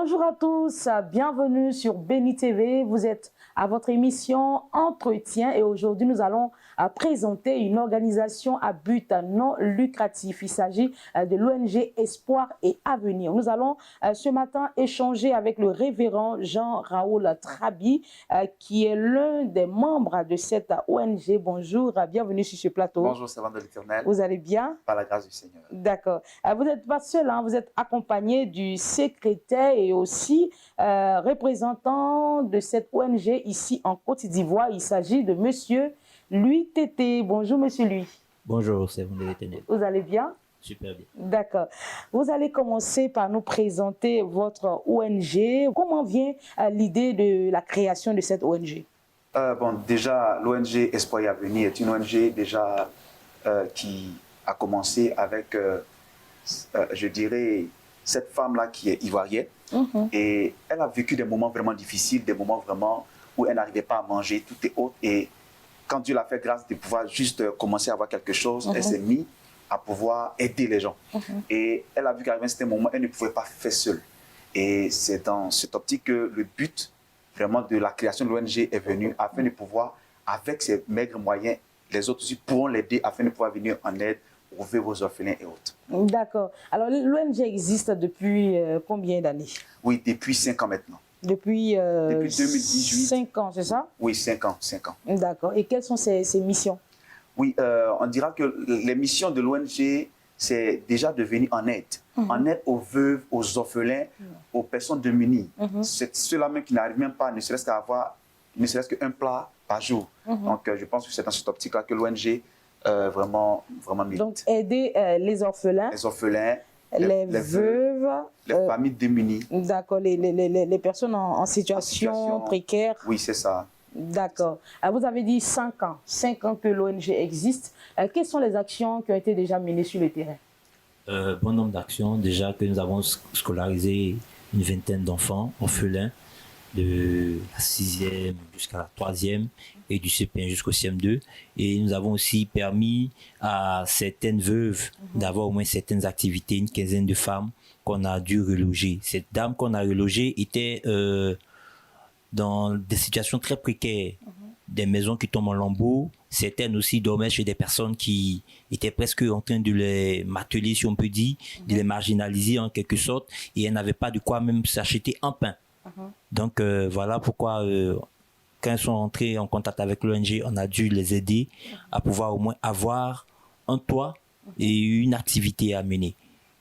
Bonjour à tous, bienvenue sur Béni TV. Vous êtes à votre émission Entretien et aujourd'hui nous allons présenter une organisation à but non lucratif. Il s'agit de l'ONG Espoir et Avenir. Nous allons ce matin échanger avec le révérend Jean-Raoul Trabi qui est l'un des membres de cette ONG. Bonjour, bienvenue sur ce plateau. Bonjour, servant de l'Éternel. Vous allez bien? Par la grâce du Seigneur. D'accord. Vous n'êtes pas seul, hein, vous êtes accompagné du secrétaire et aussi représentant de cette ONG ici en Côte d'Ivoire. Il s'agit de Monsieur Louis Tété. Bonjour Monsieur Louis. Bonjour, servant de l'Éternel. Vous allez bien? Super bien. D'accord. Vous allez commencer par nous présenter votre ONG. Comment vient l'idée de la création de cette ONG? Déjà, l'ONG Espoir et Avenir est une ONG déjà qui a commencé avec, je dirais, cette femme-là qui est ivoirienne. Et elle a vécu des moments vraiment difficiles, des moments vraiment où elle n'arrivait pas à manger, tout est autre. Et quand Dieu l'a fait grâce de pouvoir juste commencer à avoir quelque chose, elle s'est mise à pouvoir aider les gens. Et elle a vu qu'à un certain moment, elle ne pouvait pas faire seule. Et c'est dans cette optique que le but vraiment de la création de l'ONG est venu afin de pouvoir, avec ses maigres moyens, les autres aussi pourront l'aider afin de pouvoir venir en aide aux veuves, aux orphelins et autres. D'accord. Alors, l'ONG existe depuis combien d'années? Oui, depuis 5 ans maintenant. Depuis 2018. 5 ans, c'est ça? Oui, 5 ans. D'accord. Et quelles sont ces missions? Oui, on dira que les missions de l'ONG, c'est déjà de venir en aide. En aide aux veuves, aux orphelins, aux personnes démunies. C'est ceux-là même qui n'arrivent même pas, ne serait-ce qu'à avoir, ne serait-ce qu'un plat par jour. Donc, je pense que c'est dans cette optique-là que l'ONG vraiment milite. Donc, aider les orphelins, les veuves, les familles démunies. D'accord, les personnes en situation précaire. Oui, c'est ça. D'accord. Vous avez dit 5 ans. 5 ans que l'ONG existe. Quelles sont les actions qui ont été déjà menées sur le terrain? Bon nombre d'actions. Déjà que nous avons scolarisé une vingtaine d'enfants orphelins de la 6e jusqu'à la 3e et du CP1 jusqu'au CM2. Et nous avons aussi permis à certaines veuves d'avoir au moins certaines activités, une quinzaine de femmes qu'on a dû reloger. Cette dame qu'on a relogée était dans des situations très précaires, des maisons qui tombent en lambeaux. Certaines aussi dormaient chez des personnes qui étaient presque en train de les marteler, si on peut dire, de les marginaliser en quelque sorte, et elles n'avaient pas de quoi même s'acheter un pain. Donc voilà pourquoi quand elles sont entrées en contact avec l'ONG, on a dû les aider à pouvoir au moins avoir un toit et une activité à mener.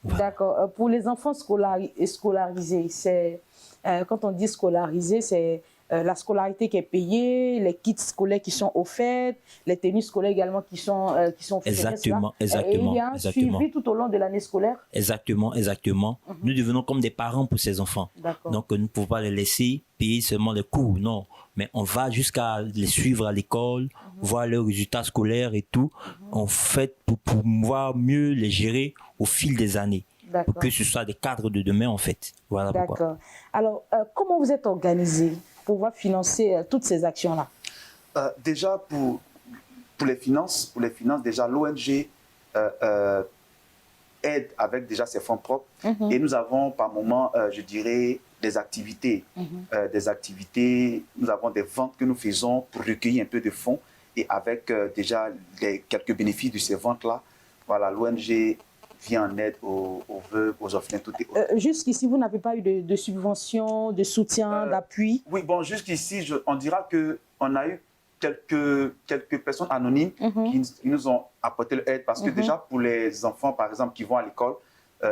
Voilà. D'accord. Pour les enfants scolarisés, c'est quand on dit scolarisé, c'est la scolarité qui est payée, les kits scolaires qui sont offerts, les tenues scolaires également qui sont offertes. Exactement. Et il y a un suivi tout au long de l'année scolaire. Exactement. Nous devenons comme des parents pour ces enfants. Donc nous ne pouvons pas les laisser payer seulement les cours, non. Mais on va jusqu'à les suivre à l'école, voir leurs résultats scolaires et tout. En fait, pour pouvoir mieux les gérer au fil des années. Pour que ce soit des cadres de demain, en fait. Voilà pourquoi. D'accord. Alors, comment vous êtes organisé pour pouvoir financer toutes ces actions-là? Déjà, pour les finances, déjà, l'ONG aide avec déjà ses fonds propres. Et nous avons par moment, je dirais, des activités. Nous avons des ventes que nous faisons pour recueillir un peu de fonds. Et avec déjà quelques bénéfices de ces ventes-là, voilà, l'ONG vient en aide aux veuves, aux orphelins, tout est autre. Jusqu'ici, vous n'avez pas eu de subvention, de soutien, d'appui? Oui, bon, jusqu'ici, on dira qu'on a eu quelques personnes anonymes qui nous ont apporté l'aide parce que déjà, pour les enfants, par exemple, qui vont à l'école,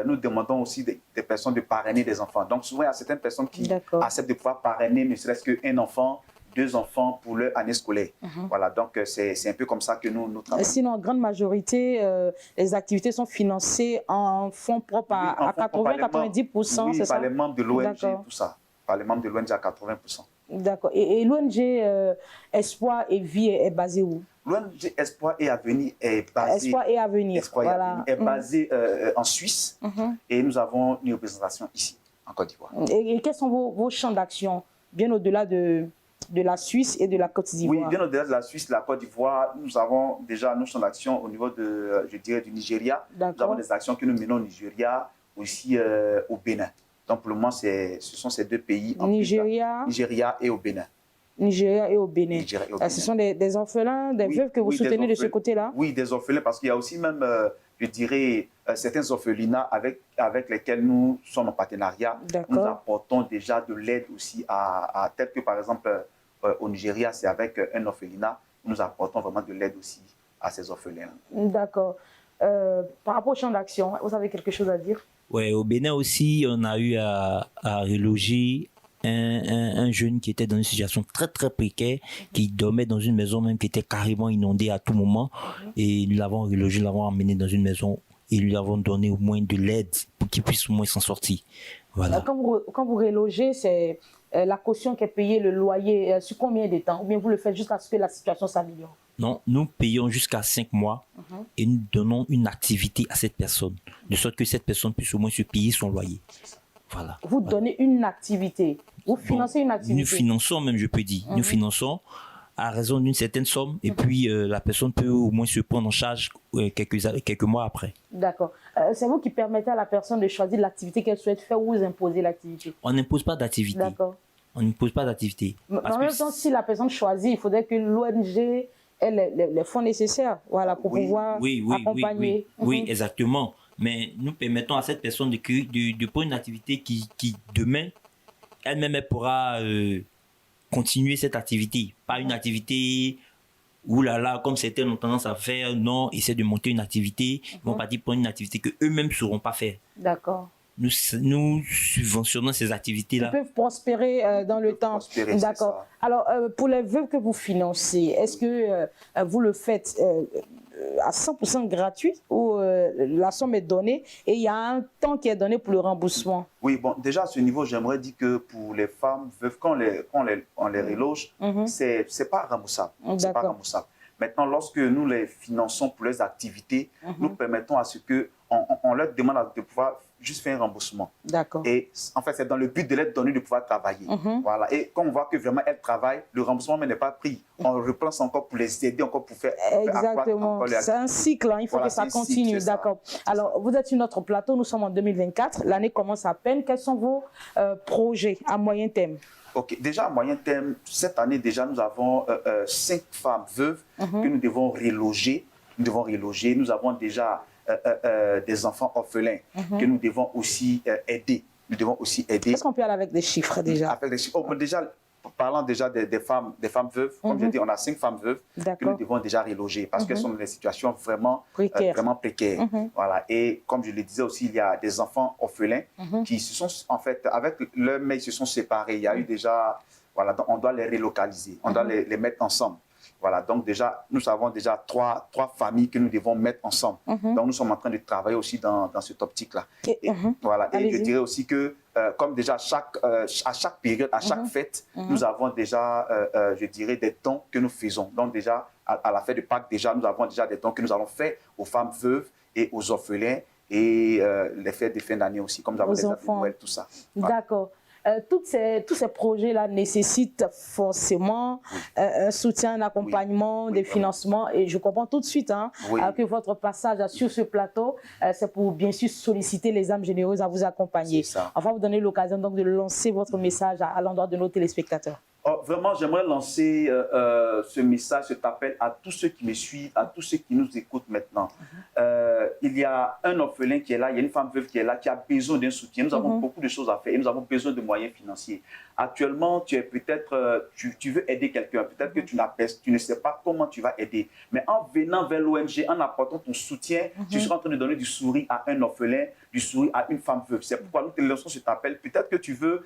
nous demandons aussi des personnes de parrainer des enfants. Donc, souvent, il y a certaines personnes qui acceptent de pouvoir parrainer ne serait-ce qu'un enfant, 2 enfants pour leur année scolaire. Voilà, donc c'est un peu comme ça que nous travaillons. Sinon, en grande majorité, les activités sont financées en fonds propres à 80-90%, c'est ça? Par les membres de l'ONG, tout ça. Par les membres de l'ONG à 80%. D'accord. Et l'ONG Espoir et Vie est basée où? L'ONG Espoir et Avenir est basée, est basée en Suisse et nous avons une représentation ici, en Côte d'Ivoire. Et quels sont vos champs d'action, bien au-delà de la Suisse et de la Côte d'Ivoire? Oui, bien au-delà de la Suisse et de la Côte d'Ivoire, nous avons déjà nos champs d'action au niveau de, je dirais, du Nigeria. Nous avons des actions que nous menons au Nigeria, aussi au Bénin. Donc, pour le moment, ce sont ces deux pays. Nigeria et au Bénin. Nigeria et au Bénin. Nigeria et au Bénin. Ce sont des orphelins, des veuves que vous soutenez de ce côté-là? Oui, des orphelins, parce qu'il y a aussi même, je dirais, certains orphelinats avec lesquels nous sommes en partenariat. Nous apportons déjà de l'aide aussi tel que par exemple au Nigeria, c'est avec un orphelinat. Nous apportons vraiment de l'aide aussi à ces orphelins. D'accord. Par rapport au champ d'action, vous avez quelque chose à dire? Oui, au Bénin aussi, on a eu à reloger un jeune qui était dans une situation très très précaire, qui dormait dans une maison même qui était carrément inondée à tout moment. Et nous l'avons relogé, nous l'avons emmené dans une maison et lui avons donné au moins de l'aide pour qu'il puisse au moins s'en sortir. Voilà. Quand vous relogez, c'est la caution qui est payée, le loyer, sur combien de temps? Ou bien vous le faites jusqu'à ce que la situation s'améliore? Non, nous payons jusqu'à 5 mois et nous donnons une activité à cette personne, de sorte que cette personne puisse au moins se payer son loyer. Voilà. Vous donnez une activité, vous financez une activité. Nous finançons même, je peux dire. Nous finançons à raison d'une certaine somme et puis la personne peut au moins se prendre en charge quelques mois après. D'accord. C'est vous qui permettez à la personne de choisir l'activité qu'elle souhaite faire ou vous imposez l'activité? On n'impose pas d'activité. D'accord. On n'impose pas d'activité. En même temps, si la personne choisit, il faudrait que l'ONG ait les fonds nécessaires, voilà, pour pouvoir accompagner. Oui, exactement. Mais nous permettons à cette personne de prendre une activité qui demain, elle-même, elle pourra continuer cette activité. Pas une activité, oulala, comme certains ont tendance à faire. Non, essayer de monter une activité. Ils vont partir prendre une activité qu'eux-mêmes ne sauront pas faire. D'accord. Nous subventionnons ces activités-là. Ils peuvent prospérer dans le temps. D'accord. Alors, pour les veuves que vous financez, est-ce que vous le faites à 100% gratuit ou la somme est donnée et il y a un temps qui est donné pour le remboursement? Oui, bon, déjà à ce niveau, j'aimerais dire que pour les femmes veuves, quand on les reloge, c'est pas remboursable. C'est pas remboursable. Maintenant, lorsque nous les finançons pour les activités, nous permettons à ce qu'on leur demande de pouvoir juste faire un remboursement. D'accord. Et en fait, c'est dans le but de leur donner de pouvoir travailler. Voilà. Et quand on voit que vraiment elles travaillent, le remboursement n'est pas pris. On reprend ça encore pour les aider, encore pour faire. Exactement. C'est un cycle, hein. Il faut que ça continue. D'accord. Alors, vous êtes sur notre plateau, nous sommes en 2024. L'année commence à peine. Quels sont vos projets à moyen terme? Ok, déjà à moyen terme, cette année déjà, nous avons 5 femmes veuves que nous devons reloger. Nous avons déjà des enfants orphelins que nous devons aussi aider. Est-ce qu'on peut aller avec des chiffres déjà? Avec des chiffres. Déjà, parlant déjà des femmes veuves, comme je dis, on a 5 femmes veuves que nous devons déjà reloger parce qu'elles sont dans des situations vraiment précaires. Voilà. Et comme je le disais aussi, il y a des enfants orphelins qui se sont, en fait, avec leur mère, ils se sont séparés. Il y a eu déjà, voilà, on doit les relocaliser, on doit les mettre ensemble. Voilà, donc déjà, nous avons déjà trois familles que nous devons mettre ensemble. Donc nous sommes en train de travailler aussi dans cette optique-là. Voilà, et je dirais aussi que comme déjà à chaque période, à chaque fête, nous avons déjà, je dirais, des dons que nous faisons. Donc déjà, à la fête de Pâques, déjà, nous avons déjà des dons que nous allons faire aux femmes veuves et aux orphelins et les fêtes de fin d'année aussi, comme nous avons des fêtes de Noël, tout ça. Voilà. D'accord. Tous ces projets-là nécessitent forcément un soutien, un accompagnement, des financements. Et je comprends tout de suite que votre passage sur ce plateau, c'est pour bien sûr solliciter les âmes généreuses à vous accompagner. On va vous donner l'occasion donc de lancer votre message à l'endroit de nos téléspectateurs. Oh, vraiment, j'aimerais lancer ce message, cet appel à tous ceux qui me suivent, à tous ceux qui nous écoutent maintenant. Il y a un orphelin qui est là, il y a une femme veuve qui est là, qui a besoin d'un soutien. Nous avons beaucoup de choses à faire et nous avons besoin de moyens financiers. Actuellement, tu es peut-être, tu veux aider quelqu'un, peut-être que tu ne sais pas comment tu vas aider. Mais en venant vers l'ONG, en apportant ton soutien, tu seras en train de donner du sourire à un orphelin, du sourire à une femme veuve. C'est pourquoi nous te lançons cet appel. Peut-être que tu veux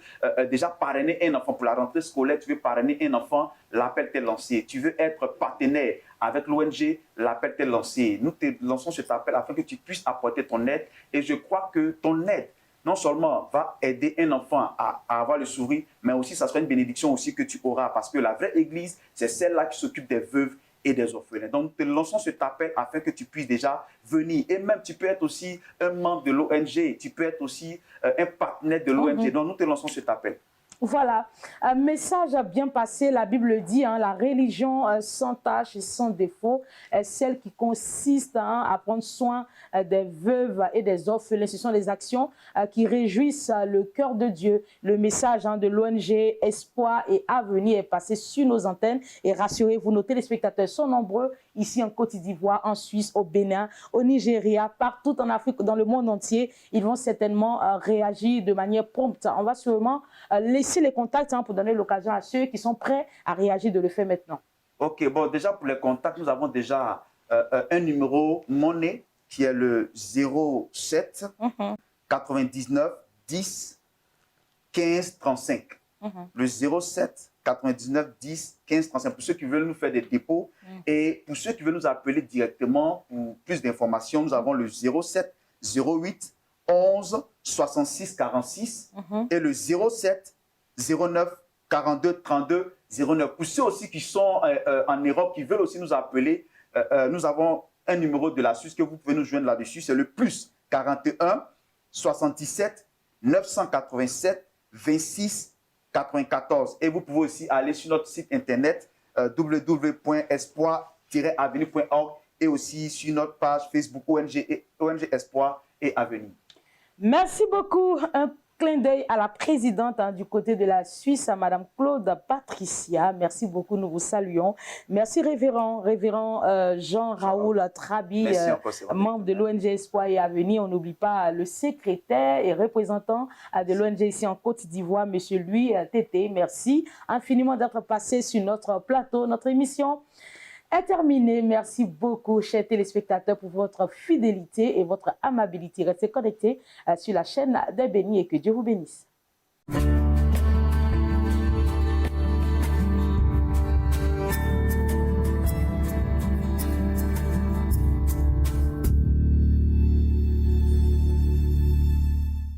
déjà parrainer un enfant pour la rentrée scolaire, tu veux parrainer un enfant, l'appel t'est lancé. Tu veux être partenaire avec l'ONG, l'appel t'est lancé. Nous te lançons cet appel afin que tu puisses apporter ton aide. Et je crois que ton aide, non seulement va aider un enfant à avoir le sourire, mais aussi ça sera une bénédiction aussi que tu auras. Parce que la vraie église, c'est celle-là qui s'occupe des veuves et des orphelins. Donc, nous te lançons cet appel afin que tu puisses déjà venir. Et même, tu peux être aussi un membre de l'ONG, tu peux être aussi un partenaire de l'ONG. Donc, nous te lançons cet appel. Voilà, un message a bien passé, la Bible dit, hein, la religion sans tâche et sans défaut est celle qui consiste à prendre soin des veuves et des orphelins. Ce sont des actions qui réjouissent le cœur de Dieu. Le message de l'ONG Espoir et Avenir est passé sur nos antennes et rassurez-vous, nos téléspectateurs sont nombreux ici en Côte d'Ivoire, en Suisse, au Bénin, au Nigeria, partout en Afrique, dans le monde entier. Ils vont certainement réagir de manière prompte. On va sûrement laisser les contacts pour donner l'occasion à ceux qui sont prêts à réagir de le faire maintenant. Ok, bon, déjà pour les contacts, nous avons déjà un numéro monnaie qui est le 07 99 10 15 35. Le 07 99 10 15 35 pour ceux qui veulent nous faire des dépôts et pour ceux qui veulent nous appeler directement pour plus d'informations, nous avons le 07 08 11 66 46 et le 07 09 42 32 09. Pour ceux aussi qui sont en Europe, qui veulent aussi nous appeler, nous avons un numéro de la Suisse que vous pouvez nous joindre là-dessus. C'est le plus 41 77 987 26 94. Et vous pouvez aussi aller sur notre site internet www.espoir-avenir.org et aussi sur notre page Facebook ONG Espoir et Avenir. Merci beaucoup. Un clin d'œil à la présidente du côté de la Suisse, à Madame Claude Patricia. Merci beaucoup, nous vous saluons. Merci révérend Jean-Raoul Trabi, membre de l'ONG Espoir et Avenir. On n'oublie pas le secrétaire et représentant de l'ONG ici en Côte d'Ivoire, Monsieur Louis Tété. Merci infiniment d'être passé sur notre plateau. Notre émission est terminée. Merci beaucoup, chers téléspectateurs, pour votre fidélité et votre amabilité. Restez connectés sur la chaîne des bénis et que Dieu vous bénisse.